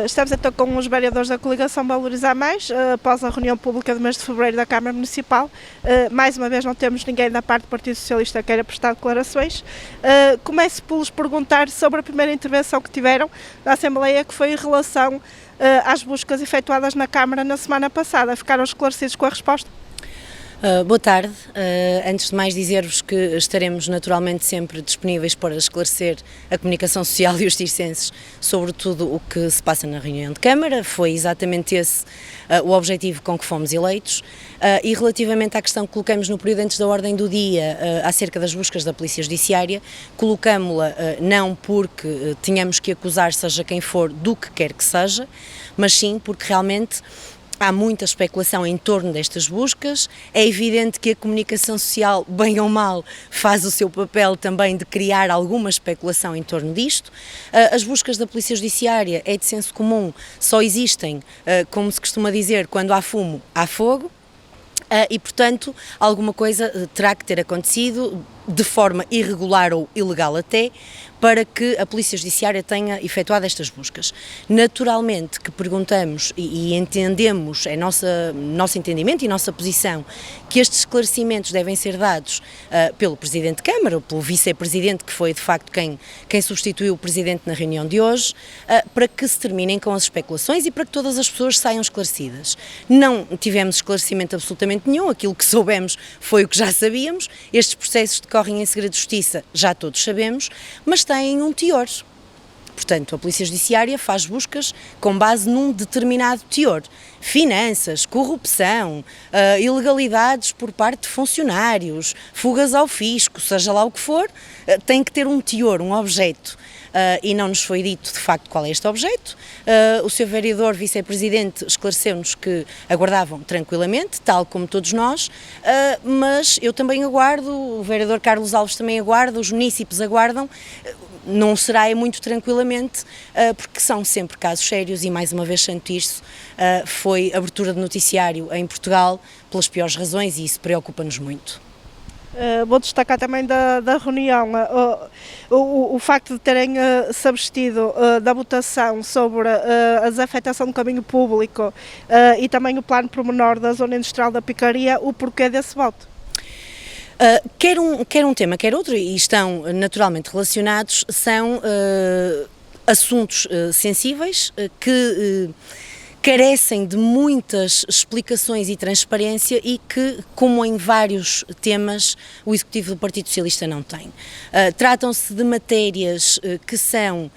Estamos então com os vereadores da coligação Valorizar Mais, após a reunião pública do mês de fevereiro da Câmara Municipal. Mais uma vez não temos ninguém da parte do Partido Socialista que queira prestar declarações. Começo por lhes perguntar sobre a primeira intervenção que tiveram na Assembleia, que foi em relação às buscas efetuadas na Câmara na semana passada. Ficaram esclarecidos com a resposta? Boa tarde. Antes de mais dizer-vos que estaremos naturalmente sempre disponíveis para esclarecer a comunicação social e os tircenses sobre tudo o que se passa na reunião de Câmara. Foi exatamente esse o objetivo com que fomos eleitos. E relativamente à questão que colocamos no período antes da ordem do dia acerca das buscas da Polícia Judiciária, colocámo-la não porque tínhamos que acusar seja quem for do que quer que seja, mas sim porque realmente há muita especulação em torno destas buscas. É evidente que a comunicação social, bem ou mal, faz o seu papel também de criar alguma especulação em torno disto. As buscas da Polícia Judiciária é de senso comum, só existem, como se costuma dizer, quando há fumo, há fogo. E, portanto, alguma coisa terá que ter acontecido de forma irregular ou ilegal até, para que a Polícia Judiciária tenha efetuado estas buscas. Naturalmente que perguntamos e entendemos, é nosso entendimento e nossa posição, que estes esclarecimentos devem ser dados pelo Presidente de Câmara ou pelo Vice-Presidente, que foi de facto quem substituiu o Presidente na reunião de hoje, para que se terminem com as especulações e para que todas as pessoas saiam esclarecidas. Não tivemos esclarecimento absolutamente nenhum, aquilo que soubemos foi o que já sabíamos. Estes processos decorrem em segredo de justiça, já todos sabemos, mas têm um teor. Portanto, a Polícia Judiciária faz buscas com base num determinado teor. Finanças, corrupção, ilegalidades por parte de funcionários, fugas ao fisco, seja lá o que for, tem que ter um teor, um objeto. E não nos foi dito de facto qual é este objeto. O Sr. Vereador Vice-Presidente esclareceu-nos que aguardavam tranquilamente, tal como todos nós, mas eu também aguardo, o Vereador Carlos Alves também aguarda, os munícipes aguardam. Não será muito tranquilamente, porque são sempre casos sérios e, mais uma vez, santo isso, foi abertura de noticiário em Portugal pelas piores razões e isso preocupa-nos muito. Vou destacar também da reunião o facto de terem se abstido da votação sobre a desafetação do caminho público e também o plano pormenor da zona industrial da Picaria, o porquê desse voto? Quer um tema, quer outro, e estão naturalmente relacionados, são assuntos sensíveis que carecem de muitas explicações e transparência e que, como em vários temas, o Executivo do Partido Socialista não tem. Tratam-se de matérias que são,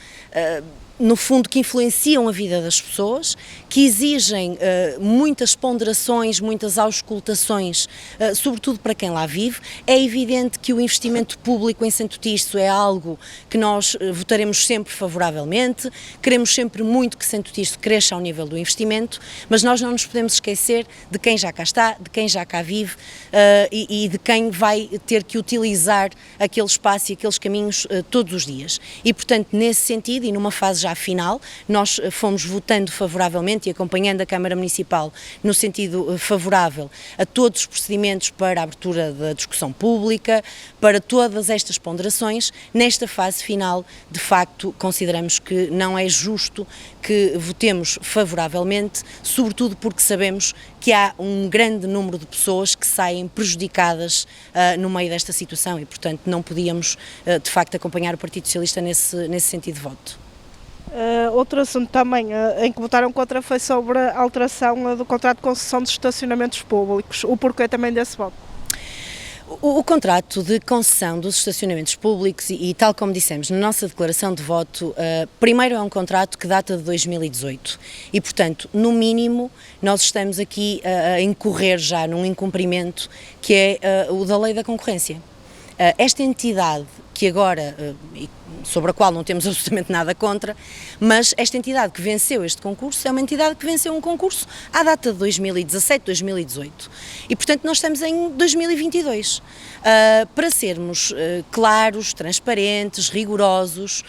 no fundo, que influenciam a vida das pessoas, que exigem muitas ponderações, muitas auscultações, sobretudo para quem lá vive. É evidente que o investimento público em Santo Tirso é algo que nós votaremos sempre favoravelmente, queremos sempre muito que Santo Tirso cresça ao nível do investimento, mas nós não nos podemos esquecer de quem já cá está, de quem já cá vive e de quem vai ter que utilizar aquele espaço e aqueles caminhos todos os dias. E, portanto, nesse sentido, e numa fase já final, nós fomos votando favoravelmente e acompanhando a Câmara Municipal no sentido favorável a todos os procedimentos para a abertura da discussão pública, para todas estas ponderações. Nesta fase final, de facto, consideramos que não é justo que votemos favoravelmente, sobretudo porque sabemos que há um grande número de pessoas que saem prejudicadas no meio desta situação e, portanto, não podíamos, de facto, acompanhar o Partido Socialista nesse sentido de voto. Outro assunto também em que votaram contra foi sobre a alteração do contrato de concessão de estacionamentos públicos. O porquê também desse voto? O contrato de concessão dos estacionamentos públicos e tal como dissemos na nossa declaração de voto, primeiro é um contrato que data de 2018 e, portanto, no mínimo, nós estamos aqui a incorrer já num incumprimento que é o da lei da concorrência. Esta entidade que agora, sobre a qual não temos absolutamente nada contra, mas esta entidade que venceu este concurso é uma entidade que venceu um concurso à data de 2017, 2018 e, portanto, nós estamos em 2022. Para sermos claros, transparentes, rigorosos,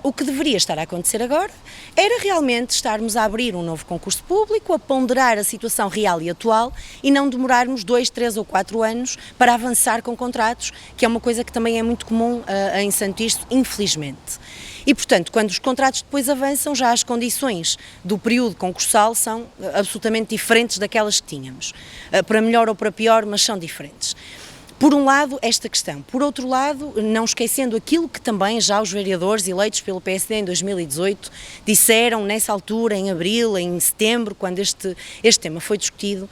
o que deveria estar a acontecer agora era realmente estarmos a abrir um novo concurso público, a ponderar a situação real e atual e não demorarmos 2, 3 ou 4 anos para avançar com contratos, que é uma coisa que também é muito comum em Santo Tirso, infelizmente. infelizmente. E, portanto, quando os contratos depois avançam, já as condições do período concursal são absolutamente diferentes daquelas que tínhamos. Para melhor ou para pior, mas são diferentes. Por um lado, esta questão. Por outro lado, não esquecendo aquilo que também já os vereadores eleitos pelo PSD em 2018 disseram nessa altura, em abril, em setembro, quando este tema foi discutido,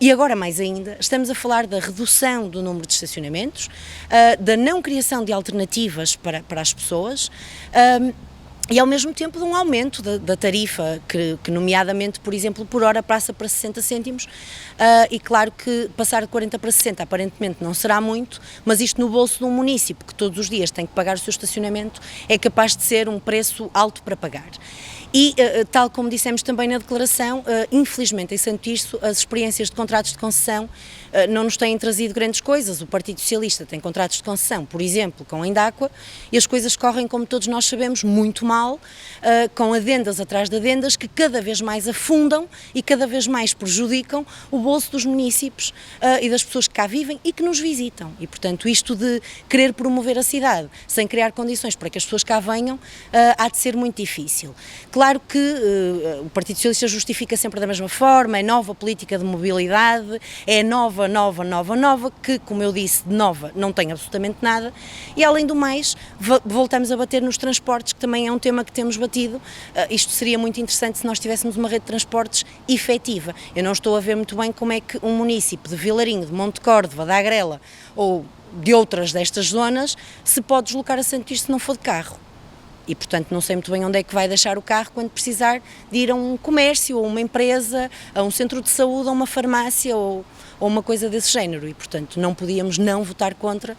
e agora mais ainda, estamos a falar da redução do número de estacionamentos, da não criação de alternativas para as pessoas, e ao mesmo tempo de um aumento da tarifa, que nomeadamente, por exemplo, por hora passa para 60 cêntimos, e claro que passar de 40 para 60 aparentemente não será muito, mas isto no bolso de um município que todos os dias tem que pagar o seu estacionamento é capaz de ser um preço alto para pagar. E, tal como dissemos também na declaração, infelizmente, em Santo Tirso, as experiências de contratos de concessão não nos têm trazido grandes coisas. O Partido Socialista tem contratos de concessão, por exemplo, com a Indáqua, e as coisas correm, como todos nós sabemos, muito mal, com adendas atrás de adendas que cada vez mais afundam e cada vez mais prejudicam o bolso dos municípios e das pessoas que cá vivem e que nos visitam. E, portanto, isto de querer promover a cidade sem criar condições para que as pessoas cá venham, há de ser muito difícil. Claro que o Partido Socialista justifica sempre da mesma forma, é nova política de mobilidade, é nova, que, como eu disse, de nova não tem absolutamente nada, e além do mais, voltamos a bater nos transportes, que também é um tema que temos batido. Isto seria muito interessante se nós tivéssemos uma rede de transportes efetiva. Eu não estou a ver muito bem como é que um município de Vilarinho, de Monte Córdoba, da Agrela ou de outras destas zonas se pode deslocar a Santo Tirso se não for de carro. E, portanto, não sei muito bem onde é que vai deixar o carro quando precisar de ir a um comércio, ou uma empresa, a um centro de saúde, a uma farmácia ou uma coisa desse género. E, portanto, não podíamos não votar contra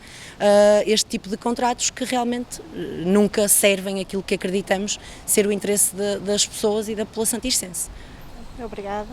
este tipo de contratos que realmente nunca servem aquilo que acreditamos ser o interesse das pessoas e da população tircense. Obrigada.